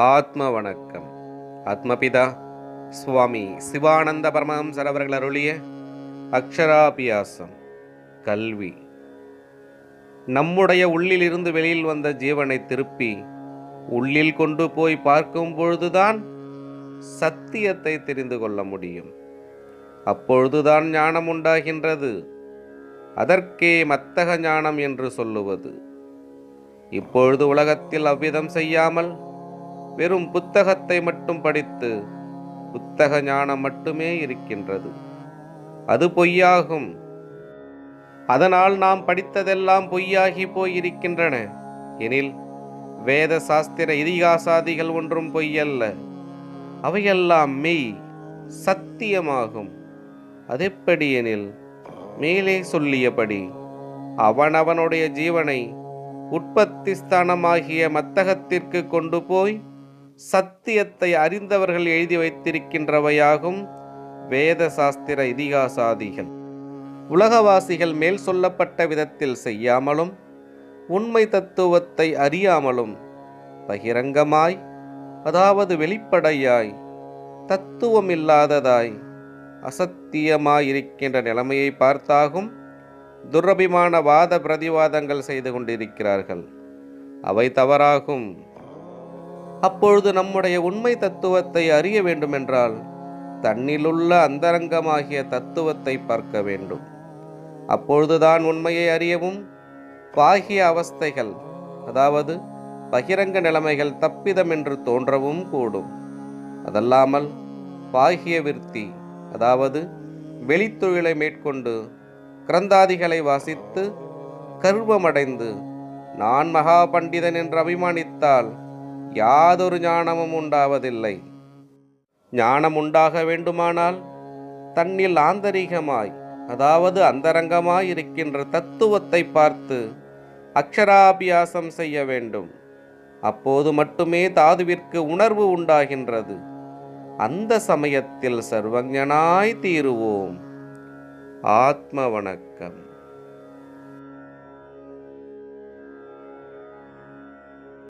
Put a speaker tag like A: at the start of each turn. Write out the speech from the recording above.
A: ஆத்ம வணக்கம். ஆத்மபிதா சுவாமி சிவானந்த பரமஹம்சர் அவர்கள் அருளிய அக்ஷராபியாசம். கல்வி நம்முடைய உள்ளிலிருந்து வெளியில் வந்த ஜீவனை திருப்பி உள்ளில் கொண்டு போய் பார்க்கும் பொழுதுதான் சத்தியத்தை தெரிந்து கொள்ள முடியும். அப்பொழுதுதான் ஞானம் உண்டாகின்றது. அதற்கே மத்தக ஞானம் என்று சொல்லுவது. இப்பொழுது உலகத்தில் அவ்விதம் செய்யாமல் வெறும் புத்தகத்தை மட்டும் படித்து புத்தக ஞானம் மட்டுமே இருக்கின்றது. அது பொய்யாகும். அதனால் நாம் படித்ததெல்லாம் பொய்யாகி போயிருக்கின்றன. எனில் வேத சாஸ்திர இதிகாசாதிகள் ஒன்றும் பொய்யல்ல. அவையெல்லாம் மெய், சத்தியமாகும். அதெப்படி எனில் மேலே சொல்லியபடி அவனவனுடைய ஜீவனை உற்பத்தி ஸ்தானமாகிய மத்தகத்திற்கு கொண்டு போய் சத்தியத்தை அறிந்தவர்கள் எழுதி வைத்திருக்கின்றவையாகும் வேத சாஸ்திர இதிகாசாதிகள். உலகவாசிகள் மேல் சொல்லப்பட்ட விதத்தில் செய்யாமலும் உண்மை தத்துவத்தை அறியாமலும் பகிரங்கமாய், அதாவது வெளிப்படையாய், தத்துவமில்லாததாய், அசத்தியமாயிருக்கின்ற நிலைமையை பார்த்தாகும் துரபிமான வாத பிரதிவாதங்கள் செய்து கொண்டிருக்கிறார்கள். அவை தவறாகும். அப்பொழுது நம்முடைய உண்மை தத்துவத்தை அறிய வேண்டுமென்றால் தன்னிலுள்ள அந்தரங்கமாகிய தத்துவத்தை பார்க்க வேண்டும். அப்பொழுதுதான் உண்மையை அறியவும் பாகிய அவஸ்தைகள், அதாவது பகிரங்க நிலைமைகள் தப்பிதம் என்று தோன்றவும் கூடும். அதல்லாமல் பாகிய விருத்தி, அதாவது வெளித்தொழிலை மேற்கொண்டு கிரந்தாதிகளை வாசித்து கர்வமடைந்து நான் மகா பண்டிதன் என்று அபிமானித்தால் யாதொரு ஞானமும் உண்டாவதில்லை. ஞானம் உண்டாக வேண்டுமானால் தன்னில் ஆந்தரிகமாய், அதாவது அந்தரங்கமாய் இருக்கின்ற தத்துவத்தை பார்த்து அக்ஷராபியாசம் செய்ய வேண்டும். அப்போது மட்டுமே தாதுவிற்கு உணர்வு உண்டாகின்றது. அந்த சமயத்தில் சர்வஞனாய் தீருவோம். ஆத்ம வணக்கம்.